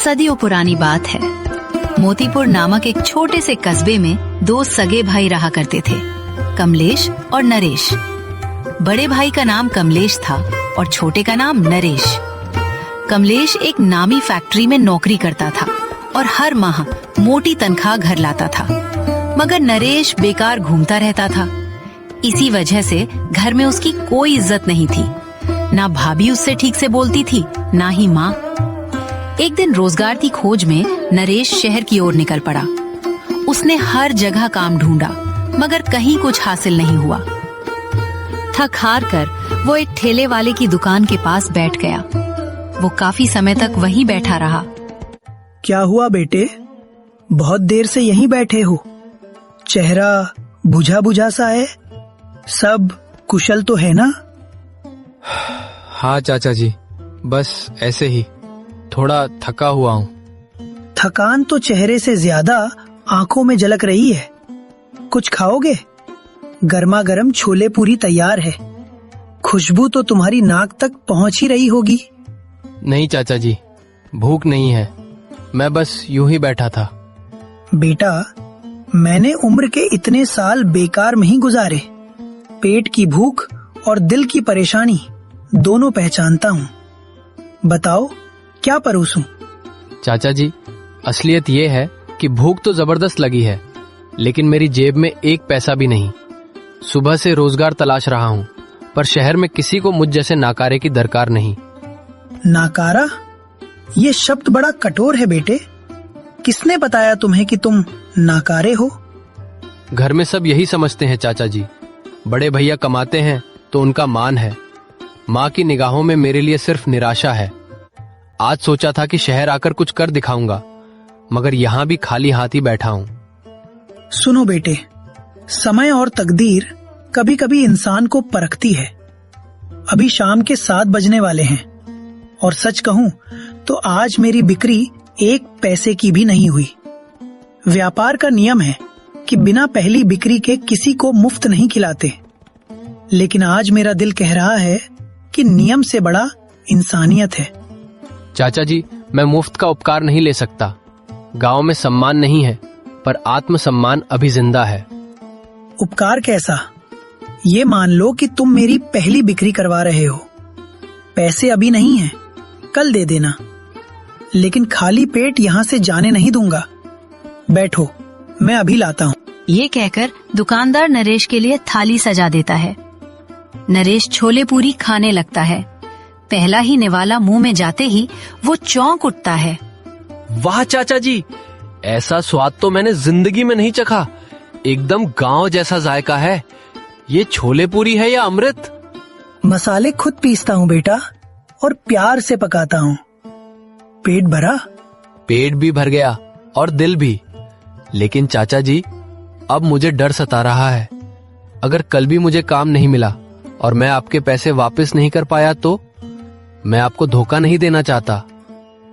सदियों पुरानी बात है। मोतीपुर नामक एक छोटे से कस्बे में दो सगे भाई रहा करते थे, कमलेश और नरेश। बड़े भाई का नाम कमलेश था और छोटे का नाम नरेश। कमलेश एक नामी फैक्ट्री में नौकरी करता था और हर माह मोटी तनख्वाह घर लाता था, मगर नरेश बेकार घूमता रहता था। इसी वजह से घर में उसकी कोई इज्जत नहीं थी। ना भाभी उससे ठीक से बोलती थी, ना ही माँ। एक दिन रोजगार की खोज में नरेश शहर की ओर निकल पड़ा। उसने हर जगह काम ढूंढा, मगर कहीं कुछ हासिल नहीं हुआ। थक हार कर वो एक ठेले वाले की दुकान के पास बैठ गया। वो काफी समय तक वहीं बैठा रहा। क्या हुआ बेटे, बहुत देर से यहीं बैठे हो? चेहरा बुझा बुझा सा है। सब कुशल तो है ना? हाँ चाचा जी, बस ऐसे ही, थोड़ा थका हुआ हूँ। थकान तो चेहरे से ज्यादा आंखों में झलक रही है। कुछ खाओगे? गर्मा गर्म छोले पूरी तैयार है। खुशबू तो तुम्हारी नाक तक पहुंच ही रही होगी। नहीं चाचा जी, भूख नहीं है, मैं बस यूं ही बैठा था। बेटा, मैंने उम्र के इतने साल बेकार में ही गुजारे। पेट की भूख और दिल की परेशानी दोनों पहचानता हूँ। बताओ क्या परोसूं? चाचा जी, असलियत ये है कि भूख तो जबरदस्त लगी है, लेकिन मेरी जेब में एक पैसा भी नहीं। सुबह से रोजगार तलाश रहा हूँ, पर शहर में किसी को मुझ जैसे नाकारे की दरकार नहीं। नाकारा? ये शब्द बड़ा कठोर है बेटे। किसने बताया तुम्हें कि तुम नाकारे हो? घर में सब यही समझते हैं चाचा जी। बड़े भैया कमाते हैं तो उनका मान है। माँ की निगाहों में मेरे लिए सिर्फ निराशा है। आज सोचा था कि शहर आकर कुछ कर दिखाऊंगा, मगर यहाँ भी खाली हाथ ही बैठा हूँ। सुनो बेटे, समय और तकदीर कभी कभी इंसान को परखती है। अभी शाम के 7 बजने वाले हैं और सच कहूं तो आज मेरी बिक्री 1 पैसे की भी नहीं हुई। व्यापार का नियम है कि बिना पहली बिक्री के किसी को मुफ्त नहीं खिलाते, लेकिन आज मेरा दिल कह रहा है कि नियम से बड़ा इंसानियत है। चाचा जी, मैं मुफ्त का उपकार नहीं ले सकता। गांव में सम्मान नहीं है, पर आत्मसम्मान अभी जिंदा है। उपकार कैसा? ये मान लो कि तुम मेरी पहली बिक्री करवा रहे हो। पैसे अभी नहीं हैं, कल दे देना, लेकिन खाली पेट यहाँ से जाने नहीं दूंगा। बैठो, मैं अभी लाता हूँ। ये कहकर दुकानदार नरेश के लिए थाली सजा देता है। नरेश छोले पूरी खाने लगता है। पहला ही निवाला मुंह में जाते ही वो चौंक उठता है। वाह चाचा जी, ऐसा स्वाद तो मैंने जिंदगी में नहीं चखा। एकदम गांव जैसा जायका है। ये छोले पूरी है या अमृत? मसाले खुद पीसता हूँ बेटा, और प्यार से पकाता हूँ। पेट भरा? पेट भी भर गया और दिल भी। लेकिन चाचा जी, अब मुझे डर सता रहा है। अगर कल भी मुझे काम नहीं मिला और मैं आपके पैसे वापस नहीं कर पाया तो? मैं आपको धोखा नहीं देना चाहता।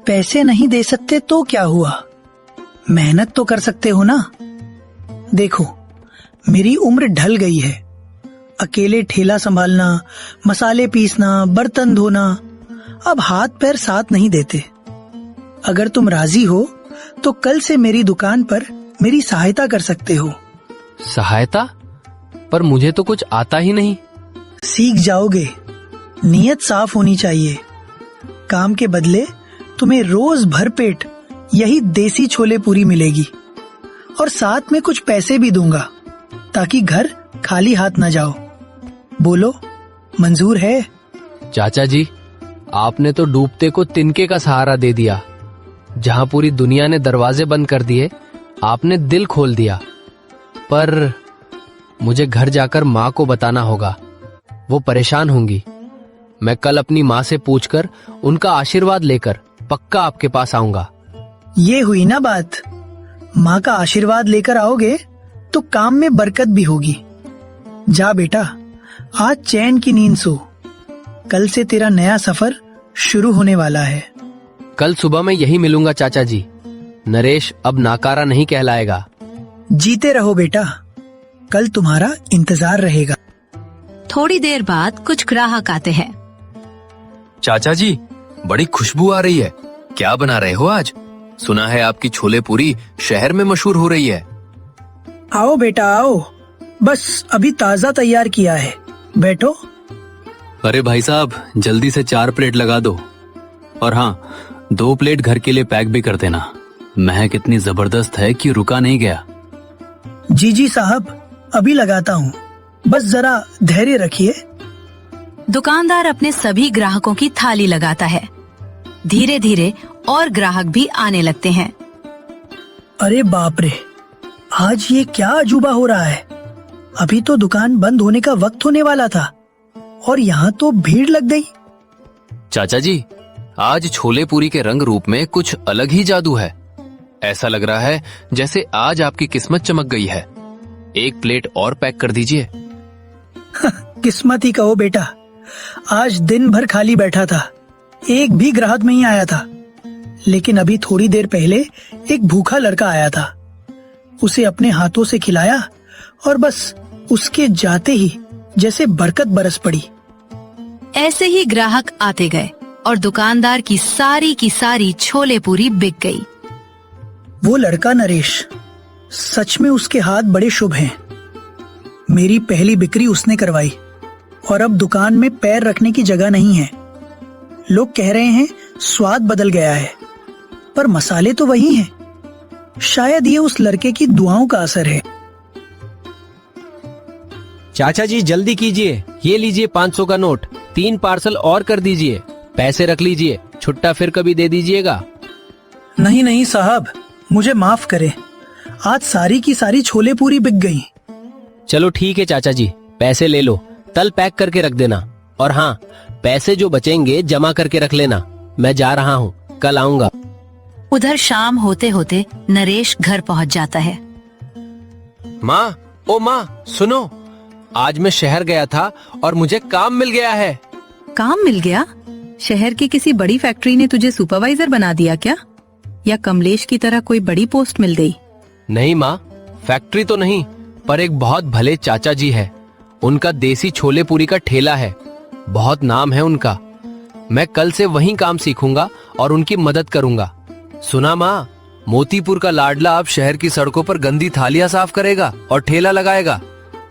पैसे नहीं दे सकते तो क्या हुआ? मेहनत तो कर सकते हो ना। देखो, मेरी उम्र ढल गई है। अकेले ठेला संभालना, मसाले पीसना, बर्तन धोना, अब हाथ पैर साथ नहीं देते। अगर तुम राजी हो तो कल से मेरी दुकान पर मेरी सहायता कर सकते हो। सहायता? पर मुझे तो कुछ आता ही नहीं। सीख जाओगे। नियत साफ होनी चाहिए। काम के बदले तुम्हें रोज भरपेट यही देसी छोले पूरी मिलेगी, और साथ में कुछ पैसे भी दूंगा ताकि घर खाली हाथ न जाओ। बोलो, मंजूर है? चाचा जी, आपने तो डूबते को तिनके का सहारा दे दिया। जहां पूरी दुनिया ने दरवाजे बंद कर दिए, आपने दिल खोल दिया। पर मुझे घर जाकर माँ को बताना होगा, वो परेशान होंगी। मैं कल अपनी माँ से पूछकर उनका आशीर्वाद लेकर पक्का आपके पास आऊंगा। ये हुई ना बात। माँ का आशीर्वाद लेकर आओगे तो काम में बरकत भी होगी। जा बेटा, आज चैन की नींद सो। कल से तेरा नया सफर शुरू होने वाला है। कल सुबह मैं यही मिलूंगा चाचा जी। नरेश अब नाकारा नहीं कहलाएगा। जीते रहो बेटा, कल तुम्हारा इंतजार रहेगा। थोड़ी देर बाद कुछ ग्राहक आते हैं। चाचा जी, बड़ी खुशबू आ रही है। क्या बना रहे हो आज? सुना है आपकी छोले पूरी शहर में मशहूर हो रही है। आओ बेटा आओ, बस अभी ताजा तैयार किया है, बैठो। अरे भाई साहब, जल्दी से 4 प्लेट लगा दो। और हाँ, 2 प्लेट घर के लिए पैक भी कर देना। महक इतनी जबरदस्त है कि रुका नहीं गया। जी जी साहब, अभी लगाता हूँ, बस जरा धैर्य रखिए। दुकानदार अपने सभी ग्राहकों की थाली लगाता है। धीरे धीरे और ग्राहक भी आने लगते हैं। अरे बाप रे, आज ये क्या अजूबा हो रहा है। अभी तो दुकान बंद होने का वक्त होने वाला था और यहाँ तो भीड़ लग गई। चाचा जी, आज छोले पूरी के रंग रूप में कुछ अलग ही जादू है। ऐसा लग रहा है जैसे आज आपकी किस्मत चमक गई है। 1 प्लेट और पैक कर दीजिए। किस्मत ही कहो बेटा, आज दिन भर खाली बैठा था, एक भी ग्राहक नहीं आया था। लेकिन अभी थोड़ी देर पहले एक भूखा लड़का आया था, उसे अपने हाथों से खिलाया और बस उसके जाते ही जैसे बरकत बरस पड़ी। ऐसे ही ग्राहक आते गए और दुकानदार की सारी छोले पूरी बिक गई। वो लड़का नरेश, सच में उसके हाथ बड़े शुभ हैं। मेरी पहली बिक्री उसने करवाई और अब दुकान में पैर रखने की जगह नहीं है। लोग कह रहे हैं स्वाद बदल गया है, पर मसाले तो वही हैं। शायद ये उस लड़के की दुआओं का असर है। चाचा जी जल्दी कीजिए, ये लीजिए 500 का नोट, 3 पार्सल और कर दीजिए। पैसे रख लीजिए, छुट्टा फिर कभी दे दीजिएगा। नहीं नहीं साहब, मुझे माफ करें, आज सारी की सारी छोले पूरी बिक गई। चलो ठीक है चाचा जी, पैसे ले लो, तल पैक करके रख देना। और हाँ, पैसे जो बचेंगे जमा करके रख लेना। मैं जा रहा हूँ, कल आऊंगा। उधर शाम होते होते नरेश घर पहुंच जाता है। माँ, ओ माँ सुनो, आज मैं शहर गया था और मुझे काम मिल गया है। काम मिल गया? शहर की किसी बड़ी फैक्ट्री ने तुझे सुपरवाइजर बना दिया क्या? या कमलेश की तरह कोई बड़ी पोस्ट मिल गई? नहीं माँ, फैक्ट्री तो नहीं, पर एक बहुत भले चाचा जी है। उनका देसी छोले पूरी का ठेला है, बहुत नाम है उनका। मैं कल से वहीं काम सीखूंगा और उनकी मदद करूंगा। सुना माँ, मोतीपुर का लाडला अब शहर की सड़कों पर गंदी थालियां साफ करेगा और ठेला लगाएगा।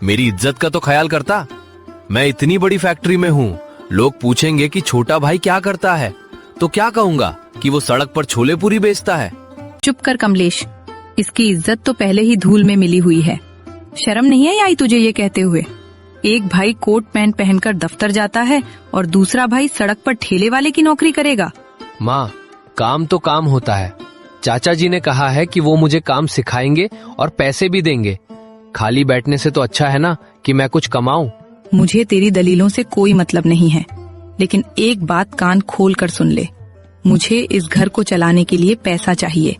मेरी इज्जत का तो ख्याल करता। मैं इतनी बड़ी फैक्ट्री में हूँ, लोग पूछेंगे कि छोटा भाई क्या करता है, तो क्या कहूँगा कि वो सड़क पर छोले पूरी बेचता है। चुप कर कमलेश, इसकी इज्जत तो पहले ही धूल में मिली हुई है। शर्म नहीं है आई तुझे ये कहते हुए? एक भाई कोट पैंट पहनकर दफ्तर जाता है और दूसरा भाई सड़क पर ठेले वाले की नौकरी करेगा। माँ, काम तो काम होता है। चाचा जी ने कहा है कि वो मुझे काम सिखाएंगे और पैसे भी देंगे। खाली बैठने से तो अच्छा है ना कि मैं कुछ कमाऊं। मुझे तेरी दलीलों से कोई मतलब नहीं है, लेकिन एक बात कान खोल कर सुन ले। मुझे इस घर को चलाने के लिए पैसा चाहिए।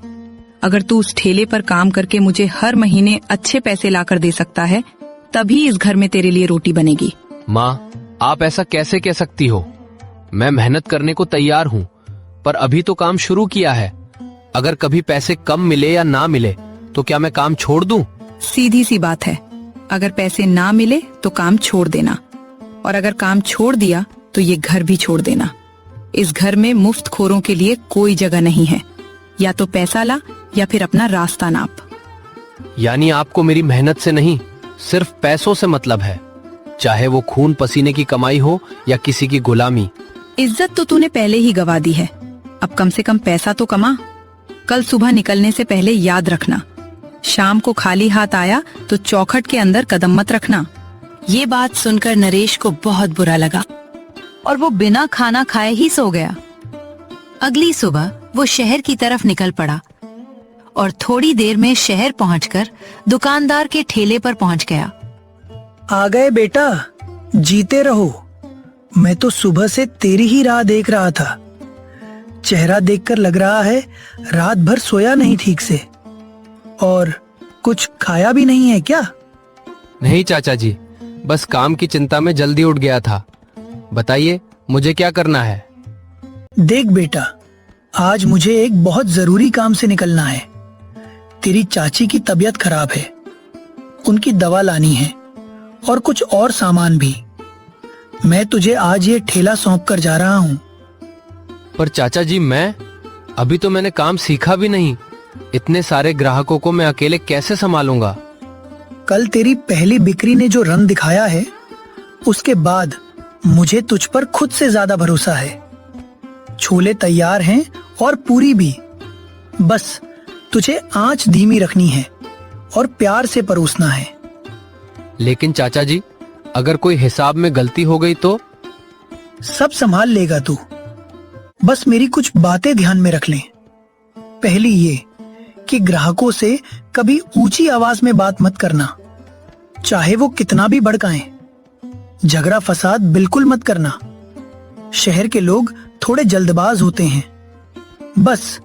अगर तू उस ठेले पर काम करके मुझे हर महीने अच्छे पैसे लाकर दे सकता है, तभी इस घर में तेरे लिए रोटी बनेगी। माँ, आप ऐसा कैसे कह सकती हो? मैं मेहनत करने को तैयार हूँ, पर अभी तो काम शुरू किया है। अगर कभी पैसे कम मिले या ना मिले तो क्या मैं काम छोड़ दूं? सीधी सी बात है, अगर पैसे ना मिले तो काम छोड़ देना, और अगर काम छोड़ दिया तो ये घर भी छोड़ देना। इस घर में मुफ्त खोरों के लिए कोई जगह नहीं है। या तो पैसा ला या फिर अपना रास्ता नाप। यानी आपको मेरी मेहनत से नहीं, सिर्फ पैसों से मतलब है, चाहे वो खून पसीने की कमाई हो या किसी की गुलामी। इज्जत तो तूने पहले ही गवा दी है, अब कम से कम पैसा तो कमा। कल सुबह निकलने से पहले याद रखना, शाम को खाली हाथ आया तो चौखट के अंदर कदम मत रखना। ये बात सुनकर नरेश को बहुत बुरा लगा और वो बिना खाना खाए ही सो गया। अगली सुबह वो शहर की तरफ निकल पड़ा और थोड़ी देर में शहर पहुंचकर दुकानदार के ठेले पर पहुंच गया। आ गए बेटा, जीते रहो। मैं तो सुबह से तेरी ही राह देख रहा था। चेहरा देखकर लग रहा है रात भर सोया नहीं ठीक से, और कुछ खाया भी नहीं है क्या? नहीं चाचा जी, बस काम की चिंता में जल्दी उठ गया था। बताइए मुझे क्या करना है? देख बेटा, आज मुझे एक बहुत जरूरी काम से निकलना है। तेरी चाची की तबीयत खराब है, उनकी दवा लानी है और कुछ और सामान भी। मैं तुझे आज ये ठेला सौंप कर जा रहा हूँ। पर चाचा जी, मैं अभी तो मैंने काम सीखा भी नहीं। इतने सारे ग्राहकों को मैं अकेले कैसे संभालूंगा? कल तेरी पहली बिक्री ने जो रंग दिखाया है, उसके बाद मुझे तुझ पर खुद से ज्यादा भरोसा है। छोले तैयार हैं और पूरी भी। बस तुझे आंच धीमी रखनी है और प्यार से परोसना है। लेकिन चाचा जी, अगर कोई हिसाब में गलती हो गई तो? सब संभाल लेगा तू। बस मेरी कुछ बातें ध्यान में रख ले। पहली ये कि ग्राहकों से कभी ऊंची आवाज में बात मत करना, चाहे वो कितना भी भड़काएं। झगड़ा फसाद बिल्कुल मत करना। शहर के लोग थोड़े जल्दबाज होते हैं। बस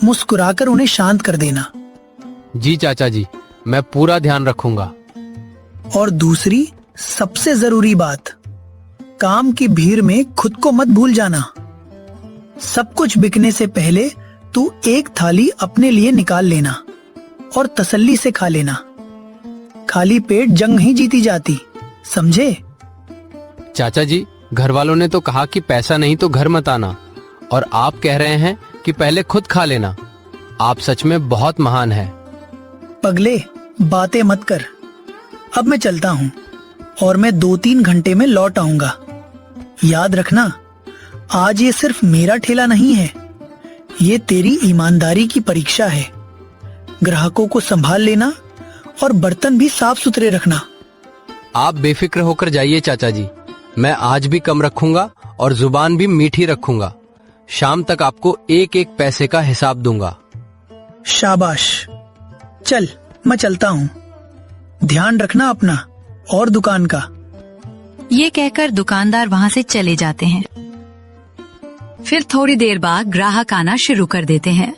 मुस्कुराकर उन्हें शांत कर देना। जी चाचा जी, मैं पूरा ध्यान रखूंगा। और दूसरी सबसे जरूरी बात, काम की भीड़ में खुद को मत भूल जाना। सब कुछ बिकने से पहले तू एक थाली अपने लिए निकाल लेना और तसल्ली से खा लेना। खाली पेट जंग नहीं जीती जाती, समझे? चाचा जी, घर वालों ने तो कहा कि पैसा नहीं तो घर मत आना, और आप कह रहे हैं कि पहले खुद खा लेना। आप सच में बहुत महान हैं। पगले, बातें मत कर। अब मैं चलता हूँ और मैं 2-3 घंटे में लौट आऊंगा। याद रखना, आज ये सिर्फ मेरा ठेला नहीं है, ये तेरी ईमानदारी की परीक्षा है। ग्राहकों को संभाल लेना और बर्तन भी साफ सुथरे रखना। आप बेफिक्र होकर जाइए चाचा जी, मैं आज भी कम रखूंगा और जुबान भी मीठी रखूंगा। शाम तक आपको एक एक पैसे का हिसाब दूंगा। शाबाश। चल, मैं चलता हूँ। ध्यान रखना अपना और दुकान का। ये कहकर दुकानदार वहाँ से चले जाते हैं। फिर थोड़ी देर बाद ग्राहक आना शुरू कर देते हैं।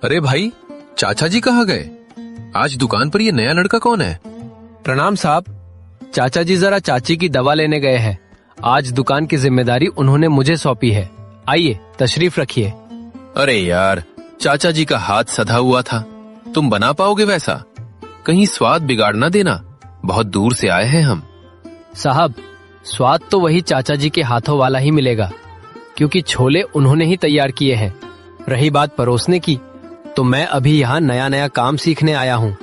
अरे भाई, चाचा जी कहाँ गए? आज दुकान पर ये नया लड़का कौन है? प्रणाम साहब। चाचा जी जरा चाची की दवा लेने गए हैं। आज दुकान की जिम्मेदारी उन्होंने मुझे सौंपी है। आइए, तशरीफ रखिए। अरे यार, चाचा जी का हाथ सधा हुआ था, तुम बना पाओगे वैसा? कहीं स्वाद बिगाड़ ना देना, बहुत दूर से आए हैं हम। साहब, स्वाद तो वही चाचा जी के हाथों वाला ही मिलेगा, क्योंकि छोले उन्होंने ही तैयार किए हैं। रही बात परोसने की, तो मैं अभी यहाँ नया नया काम सीखने आया हूँ।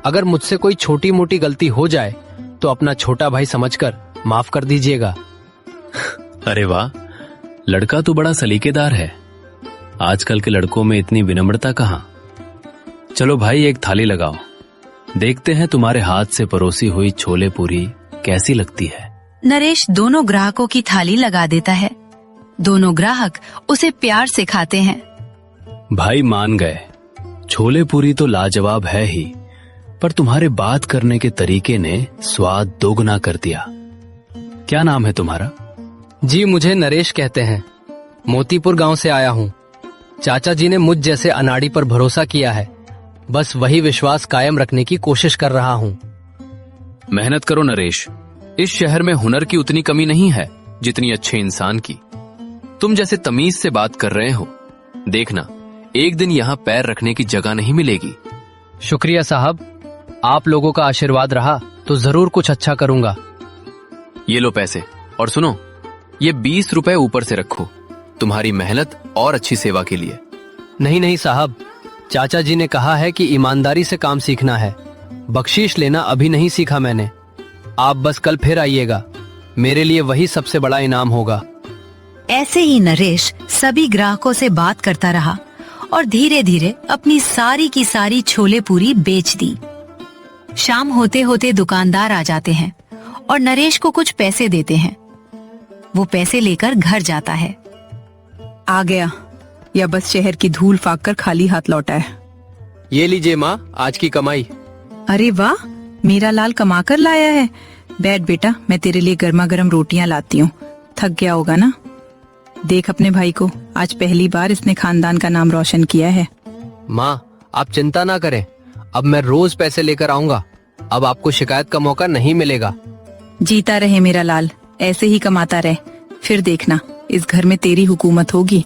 अगर मुझसे कोई छोटी मोटी गलती हो जाए तो अपना छोटा भाई समझकर माफ कर दीजिएगा। अरे वाह, लड़का तो बड़ा सलीकेदार है। आजकल के लड़कों में इतनी विनम्रता कहाँ। चलो भाई, एक थाली लगाओ, देखते हैं तुम्हारे हाथ से परोसी हुई छोले पूरी कैसी लगती है। नरेश दोनों ग्राहकों की थाली लगा देता है। दोनों ग्राहक उसे प्यार से खाते हैं। भाई मान गए, छोले पूरी तो लाजवाब है ही, पर तुम्हारे बात करने के तरीके ने स्वाद दोगुना कर दिया। क्या नाम है तुम्हारा? जी, मुझे नरेश कहते हैं। मोतीपुर गांव से आया हूँ। चाचा जी ने मुझ जैसे अनाड़ी पर भरोसा किया है। बस वही विश्वास कायम रखने की कोशिश कर रहा हूँ। मेहनत करो नरेश, इस शहर में हुनर की उतनी कमी नहीं है जितनी अच्छे इंसान की। तुम जैसे तमीज से बात कर रहे हो, देखना एक दिन यहाँ पैर रखने की जगह नहीं मिलेगी। शुक्रिया साहब, आप लोगों का आशीर्वाद रहा तो जरूर कुछ अच्छा करूंगा। ये लो पैसे, और सुनो, ये 20 रुपए ऊपर से रखो, तुम्हारी मेहनत और अच्छी सेवा के लिए। नहीं नहीं साहब, चाचा जी ने कहा है कि ईमानदारी से काम सीखना है। बख्शीश लेना अभी नहीं सीखा मैंने। आप बस कल फिर आइएगा, मेरे लिए वही सबसे बड़ा इनाम होगा। ऐसे ही नरेश सभी ग्राहकों से बात करता रहा और धीरे धीरे अपनी सारी की सारी छोले पूरी बेच दी। शाम होते होते दुकानदार आ जाते हैं और नरेश को कुछ पैसे देते हैं। वो पैसे लेकर घर जाता है। आ गया, या बस शहर की धूल फाक कर खाली हाथ लौटा है। ये लीजिए माँ, आज की कमाई। अरे वाह, मेरा लाल कमा कर लाया है। बैठ बेटा, मैं तेरे लिए गर्मा गर्म रोटियां लाती हूँ। थक गया होगा ना। देख अपने भाई को, आज पहली बार इसने खानदान का नाम रोशन किया है। माँ, आप चिंता ना करें, अब मैं रोज पैसे लेकर आऊंगा। अब आपको शिकायत का मौका नहीं मिलेगा। जीता रहे मेरा लाल, ऐसे ही कमाता रहे, फिर देखना इस घर में तेरी हुकूमत होगी।